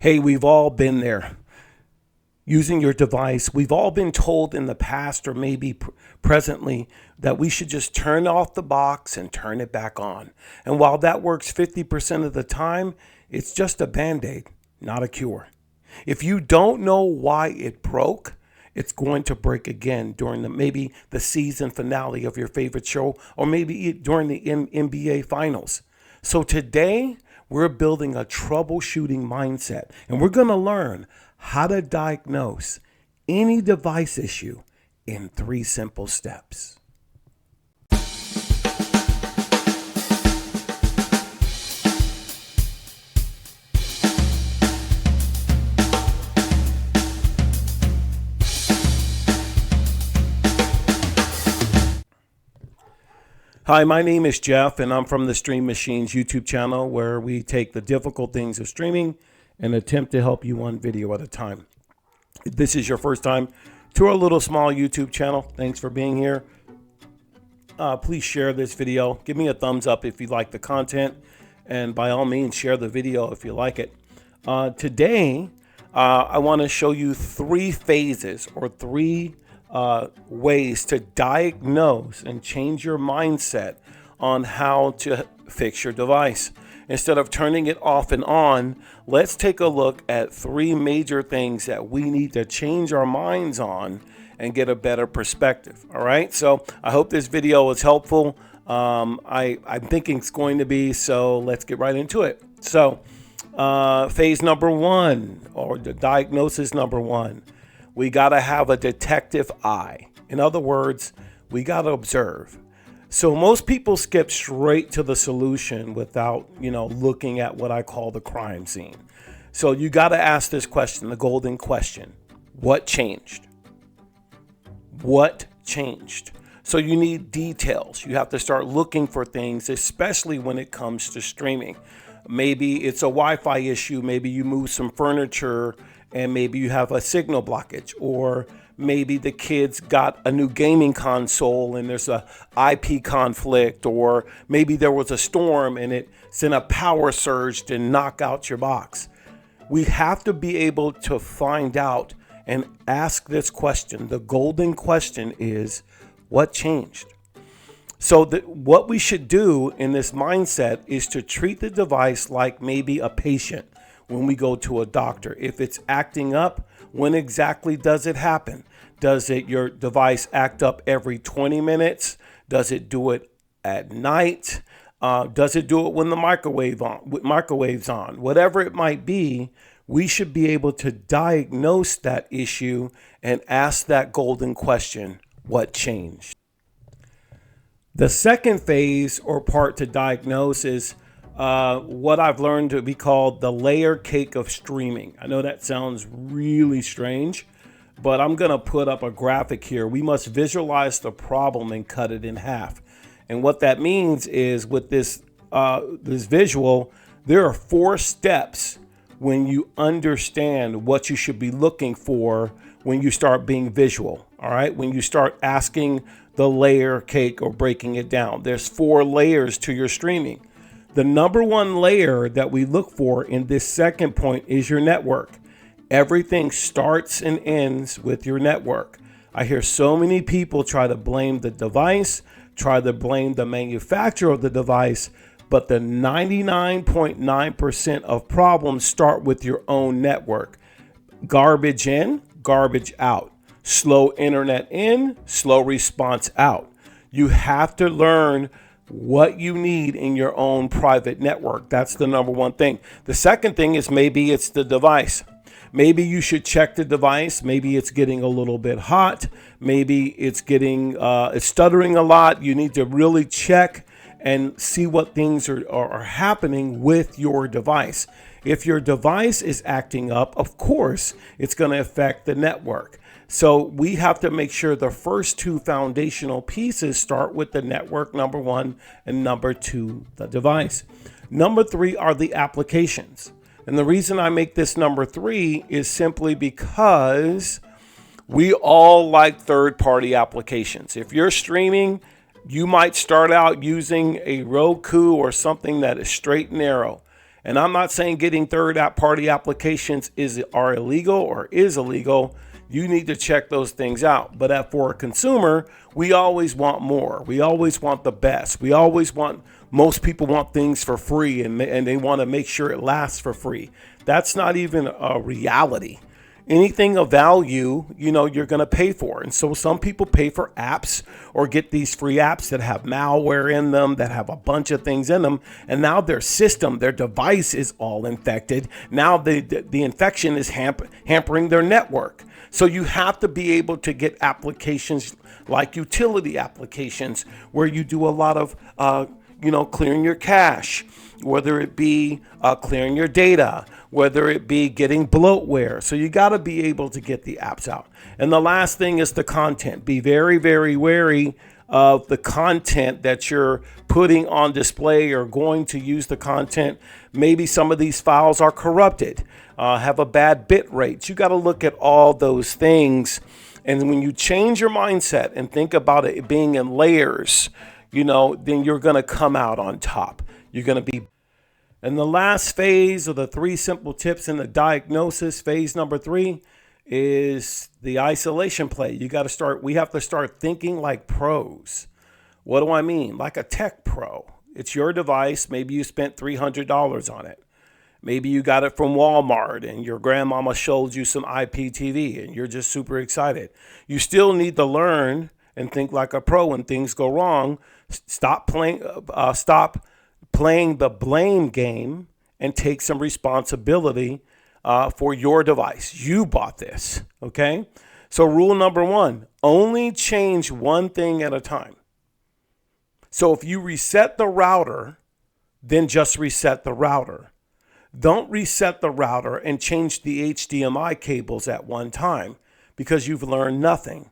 Hey, we've all been there. Using your device, we've all been told in the past or maybe presently that we should just turn off the box and turn it back on. And while that works 50% of the time, it's just a Band-Aid, not a cure. If you don't know why it broke, it's going to break again during maybe the season finale of your favorite show, or maybe during the NBA finals. So today, we're building a troubleshooting mindset, and we're going to learn how to diagnose any device issue in 3 simple steps. Hi, my name is Jeff, and I'm from the Stream Machines YouTube channel, where we take the difficult things of streaming and attempt to help you one video at a time. If this is your first time to our little small YouTube channel, thanks for being here. Please share this video. Give me a thumbs up if you like the content, and by all means, share the video if you like it. Today, I want to show you 3 phases or 3 ways to diagnose and change your mindset on how to fix your device. Instead of turning it off and on, let's take a look at 3 major things that we need to change our minds on and get a better perspective. All right, so I hope this video is helpful. I'm thinking it's going to be, so let's get right into it. So phase number 1, or the diagnosis number 1, we got to have a detective eye. In other words, we got to observe. So most people skip straight to the solution without, looking at what I call the crime scene. So you got to ask this question, the golden question: what changed? What changed? So you need details. You have to start looking for things, especially when it comes to streaming. Maybe it's a Wi-Fi issue. Maybe you move some furniture and maybe you have a signal blockage, or maybe the kids got a new gaming console and there's a IP conflict, or maybe there was a storm and it sent a power surge to knock out your box. We have to be able to find out and ask this question. The golden question is, what changed? So what we should do in this mindset is to treat the device like maybe a patient when we go to a doctor. If it's acting up, when exactly does it happen? Does your device act up every 20 minutes? Does it do it at night? Does it do it when the microwave's on? Whatever it might be, we should be able to diagnose that issue and ask that golden question: what changed? The second phase or part to diagnose is what I've learned to be called the layer cake of streaming. I know that sounds really strange, but I'm going to put up a graphic here. We must visualize the problem and cut it in half. And what that means is, with this visual, there are 4 steps when you understand what you should be looking for when you start being visual. All right, when you start asking the layer cake or breaking it down, there's 4 layers to your streaming. The number 1 layer that we look for in this second point is your network. Everything starts and ends with your network. I hear so many people try to blame the device, try to blame the manufacturer of the device, but the 99.9% of problems start with your own network. Garbage in, garbage out. Slow internet in, slow response out. You have to learn what you need in your own private network. That's the number 1 thing. The second thing is, maybe it's the device. Maybe you should check the device. Maybe it's getting a little bit hot. Maybe it's it's stuttering a lot. You need to really check and see what things are happening with your device. If your device is acting up, of course, it's going to affect the network. So we have to make sure the first 2 foundational pieces start with the network, number 1, and number 2, the device. Number 3 are the applications. And the reason I make this number 3 is simply because we all like third-party applications. If you're streaming, you might start out using a Roku or something that is straight and narrow. And I'm not saying getting third-party applications are illegal or is illegal. You need to check those things out. But for a consumer, we always want more. We always want the best. Most people want things for free, and they want to make sure it lasts for free. That's not even a reality. Anything of value, you're going to pay for. And so some people pay for apps or get these free apps that have malware in them, that have a bunch of things in them. And now their device is all infected. Now the infection is hampering their network. So you have to be able to get applications like utility applications where you do a lot of, clearing your cache, whether it be clearing your data, whether it be getting bloatware. So you got to be able to get the apps out. And the last thing is the content. Be very, very wary of the content that you're putting on display or going to use the content. Maybe some of these files are corrupted, have a bad bit rate. You got to look at all those things. And when you change your mindset and think about it being in layers, then you're going to come out on top. You're going to be. And the last phase of the 3 simple tips in the diagnosis, phase number 3, is the isolation play. We have to start thinking like pros. What do I mean? Like a tech pro. It's your device. Maybe you spent $300 on it. Maybe you got it from Walmart and your grandmama showed you some IPTV and you're just super excited. You still need to learn and think like a pro when things go wrong. Stop playing the blame game and take some responsibility for your device. You bought this, okay? So rule number 1, only change one thing at a time. So if you reset the router, then just reset the router. Don't reset the router and change the HDMI cables at one time because you've learned nothing.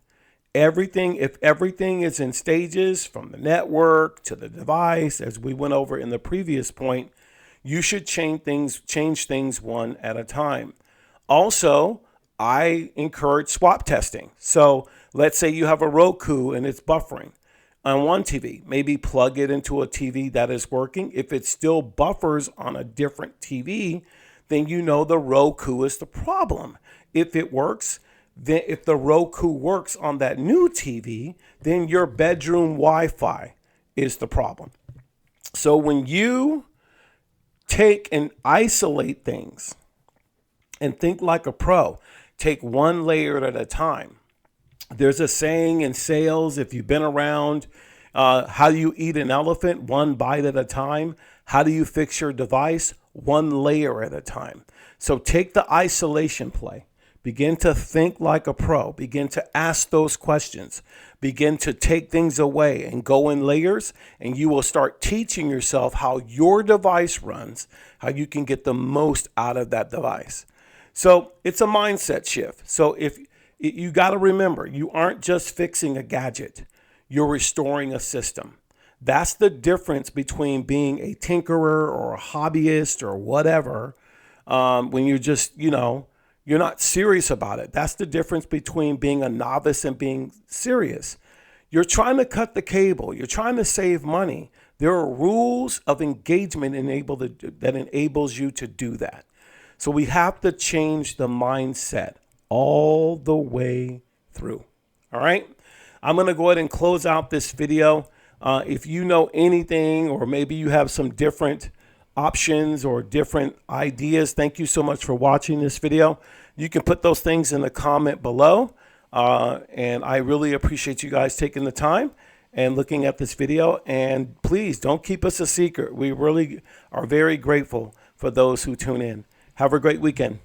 If everything is in stages from the network to the device, as we went over in the previous point, you should change things one at a time. Also, I encourage swap testing. So let's say you have a Roku and it's buffering on one TV. Maybe plug it into a TV that is working. If it still buffers on a different TV, then the Roku is the problem. If it works, then if the Roku works on that new TV, then your bedroom Wi-Fi is the problem. So when you take and isolate things and think like a pro, take one layer at a time. There's a saying in sales, if you've been around, how do you eat an elephant? One bite at a time. How do you fix your device? One layer at a time. So take the isolation play. Begin to think like a pro. Begin to ask those questions. Begin to take things away and go in layers, and you will start teaching yourself how your device runs, how you can get the most out of that device. So it's a mindset shift. So if you got to remember, you aren't just fixing a gadget. You're restoring a system. That's the difference between being a tinkerer or a hobbyist or whatever. When you're just, you're not serious about it. That's the difference between being a novice and being serious. You're trying to cut the cable. You're trying to save money. There are rules of engagement that enables you to do that. So we have to change the mindset all the way through. All right. I'm going to go ahead and close out this video. If you know anything, or maybe you have some different options or different ideas, thank you so much for watching this video. You can put those things in the comment below. And I really appreciate you guys taking the time and looking at this video. And please don't keep us a secret. We really are very grateful for those who tune in. Have a great weekend.